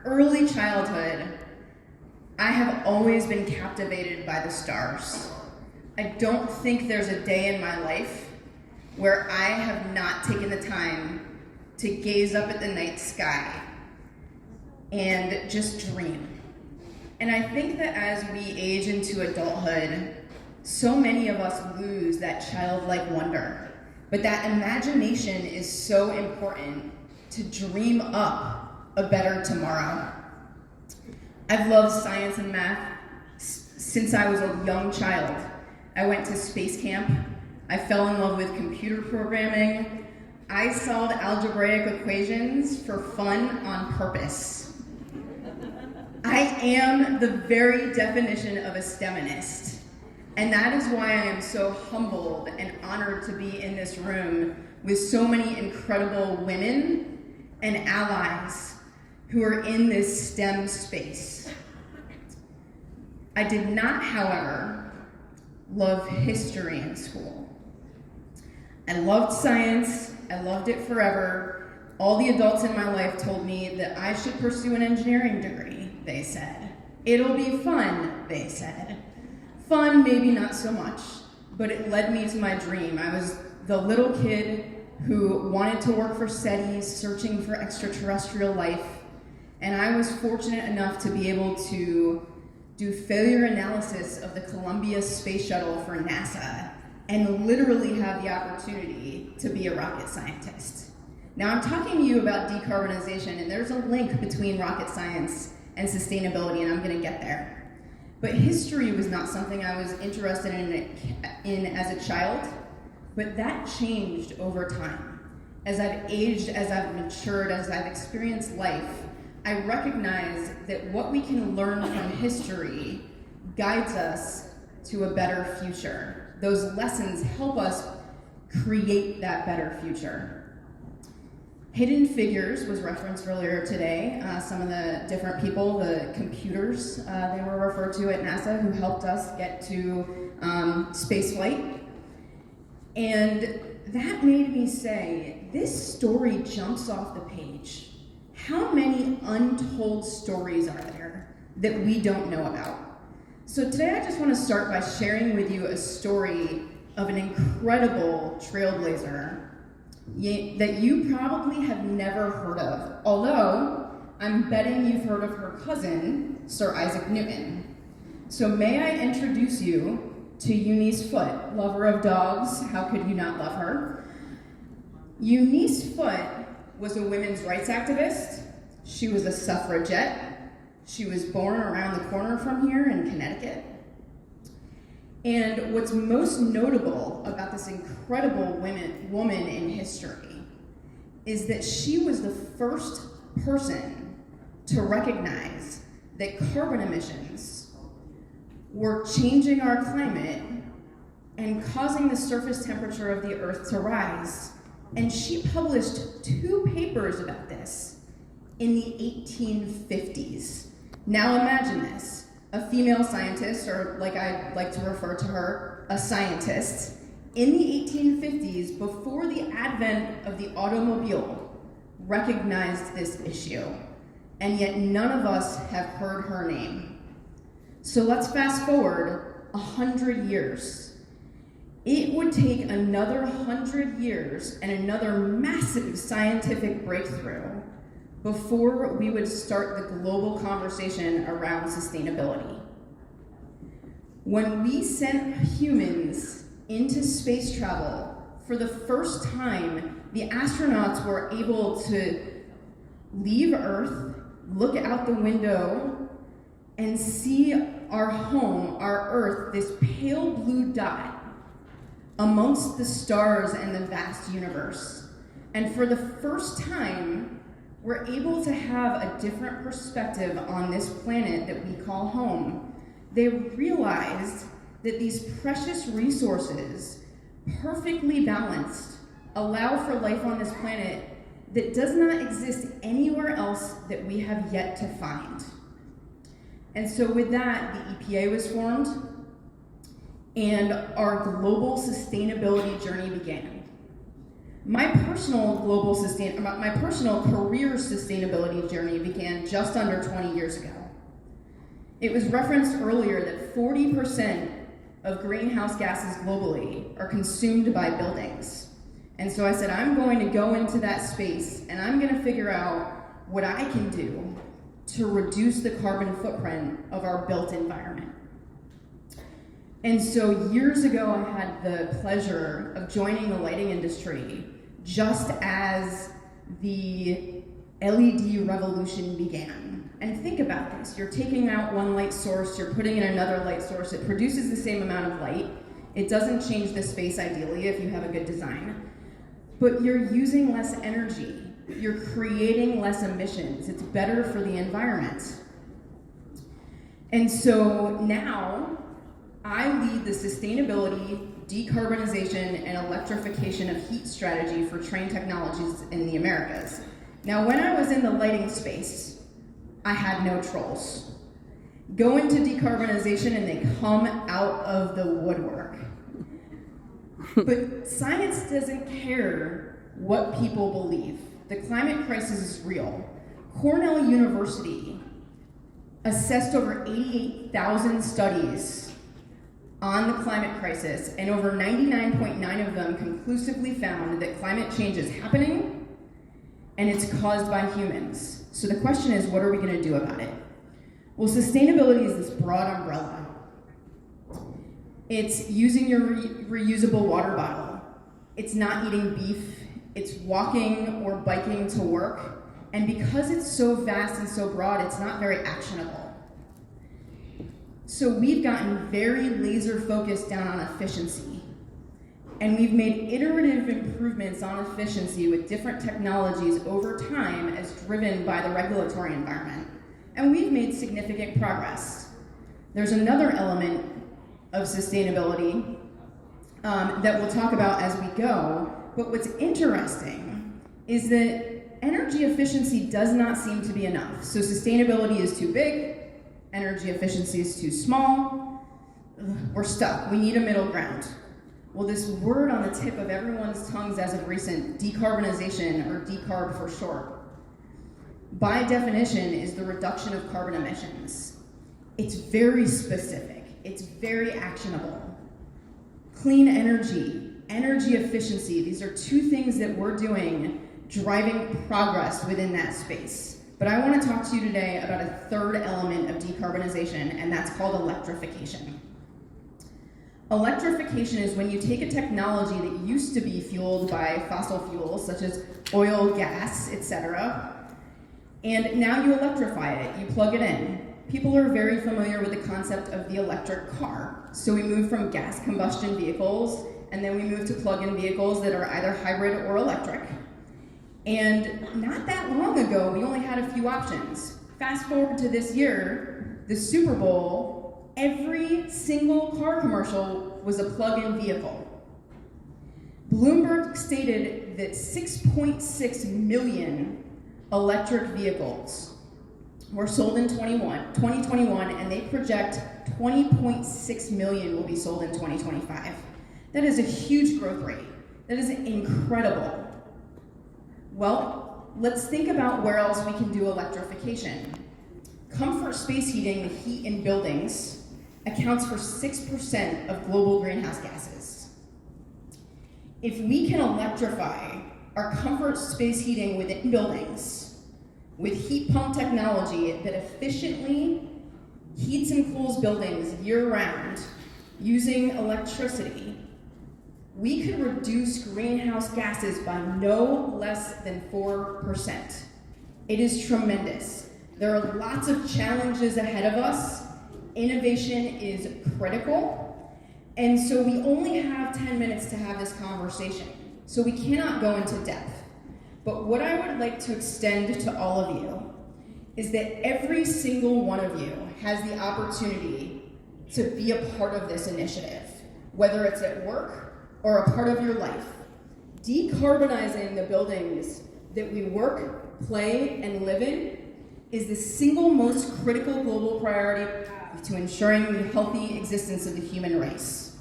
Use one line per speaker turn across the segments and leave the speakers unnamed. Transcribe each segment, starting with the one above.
early childhood, I have always been captivated by the stars. I don't think there's a day in my life where I have not taken the time to gaze up at the night sky and just dream. And I think that as we age into adulthood, so many of us lose that childlike wonder. But that imagination is so important to dream up a better tomorrow. I've loved science and math since I was a young child. I went to space camp. I fell in love with computer programming. I solved algebraic equations for fun on purpose. I am the very definition of a STEMinist. And that is why I am so humbled and honored to be in this room with so many incredible women and allies who are in this STEM space. I did not, however, love history in school. I loved science, I loved it forever. All the adults in my life told me that I should pursue an engineering degree, they said. It'll be fun, they said. Fun, maybe not so much, but it led me to my dream. I was the little kid who wanted to work for SETI, searching for extraterrestrial life, and I was fortunate enough to be able to do failure analysis of the Columbia space shuttle for NASA and literally have the opportunity to be a rocket scientist. Now I'm talking to you about decarbonization, and there's a link between rocket science and sustainability, and I'm gonna get there. But history was not something I was interested in as a child, but that changed over time. As I've aged, as I've matured, as I've experienced life, I recognize that what we can learn from history guides us to a better future. Those lessons help us create that better future. Hidden Figures was referenced earlier today. Some of the different people, the computers they were referred to at NASA, who helped us get to space flight. And that made me say, this story jumps off the page. How many untold stories are there that we don't know about? So today I just want to start by sharing with you a story of an incredible trailblazer that you probably have never heard of, although I'm betting you've heard of her cousin, Sir Isaac Newton. So may I introduce you to Eunice Foote, lover of dogs. How could you not love her? Eunice Foote was a women's rights activist. She was a suffragette. She was born around the corner from here in Connecticut. And what's most notable about this incredible woman in history is that she was the first person to recognize that carbon emissions were changing our climate and causing the surface temperature of the Earth to rise. And she published 2 papers about this in the 1850s. Now imagine this. A female scientist, or like I like to refer to her, a scientist, in the 1850s, before the advent of the automobile, recognized this issue. And yet none of us have heard her name. So let's fast forward 100 years. It would take another 100 years and another massive scientific breakthrough before we would start the global conversation around sustainability. When we sent humans into space travel, for the first time, the astronauts were able to leave Earth, look out the window, and see our home, our Earth, this pale blue dot amongst the stars and the vast universe. And for the first time, we're able to have a different perspective on this planet that we call home. They realized that these precious resources, perfectly balanced, allow for life on this planet that does not exist anywhere else that we have yet to find. And so with that, the EPA was formed, and our global sustainability journey began. My personal career sustainability journey began just under 20 years ago. It was referenced earlier that 40% of greenhouse gases globally are consumed by buildings. And so I said, I'm going to go into that space and I'm going to figure out what I can do to reduce the carbon footprint of our built environment. And so years ago, I had the pleasure of joining the lighting industry just as the LED revolution began. And think about this, you're taking out one light source, you're putting in another light source, it produces the same amount of light, it doesn't change the space ideally if you have a good design, but you're using less energy, you're creating less emissions, it's better for the environment. And so now, I lead the sustainability, decarbonization, and electrification of heat strategy for Trane Technologies in the Americas. Now, when I was in the lighting space, I had no trolls. Go into decarbonization and they come out of the woodwork. But science doesn't care what people believe. The climate crisis is real. Cornell University assessed over 88,000 studies on the climate crisis, and over 99.9% of them conclusively found that climate change is happening and it's caused by humans. So the question is, what are we going to do about it? Well, sustainability is this broad umbrella. It's using your reusable water bottle. It's not eating beef. It's walking or biking to work. And because it's so vast and so broad, it's not very actionable. So we've gotten very laser focused down on efficiency. And we've made iterative improvements on efficiency with different technologies over time as driven by the regulatory environment. And we've made significant progress. There's another element of sustainability that we'll talk about as we go. But what's interesting is that energy efficiency does not seem to be enough. So sustainability is too big, energy efficiency is too small, we're stuck, we need a middle ground. Well, this word on the tip of everyone's tongues as of recent, decarbonization, or decarb for short, by definition is the reduction of carbon emissions. It's very specific, it's very actionable. Clean energy, energy efficiency, these are two things that we're doing driving progress within that space. But I want to talk to you today about a third element of decarbonization, and that's called electrification. Electrification is when you take a technology that used to be fueled by fossil fuels, such as oil, gas, etc., and now you electrify it, you plug it in. People are very familiar with the concept of the electric car. So we move from gas combustion vehicles, and then we move to plug-in vehicles that are either hybrid or electric. And not that long ago, we only had a few options. Fast forward to this year, the Super Bowl, every single car commercial was a plug-in vehicle. Bloomberg stated that 6.6 million electric vehicles were sold in 2021, and they project 20.6 million will be sold in 2025. That is a huge growth rate. That is incredible. Well, let's think about where else we can do electrification. Comfort space heating, the heat in buildings, accounts for 6% of global greenhouse gases. If we can electrify our comfort space heating within buildings with heat pump technology that efficiently heats and cools buildings year-round using electricity, we could reduce greenhouse gases by no less than 4%. It is tremendous. There are lots of challenges ahead of us. Innovation is critical. And so we only have 10 minutes to have this conversation. So we cannot go into depth. But what I would like to extend to all of you is that every single one of you has the opportunity to be a part of this initiative, whether it's at work or a part of your life. Decarbonizing the buildings that we work, play, and live in is the single most critical global priority to ensuring the healthy existence of the human race.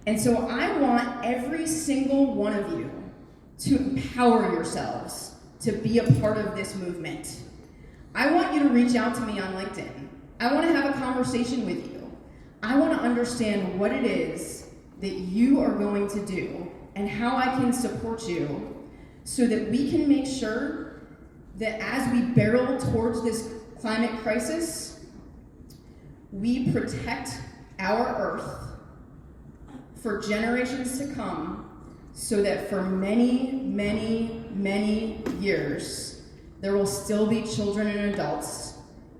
And so I want every single one of you to empower yourselves to be a part of this movement. I want you to reach out to me on LinkedIn. I want to have a conversation with you. I want to understand what it is that you are going to do and how I can support you so that we can make sure that as we barrel towards this climate crisis, we protect our Earth for generations to come, so that for many, many, many years, there will still be children and adults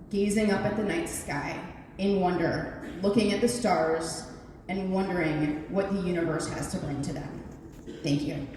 gazing up at the night sky in wonder, looking at the stars, and wondering what the universe has to bring to them. Thank you.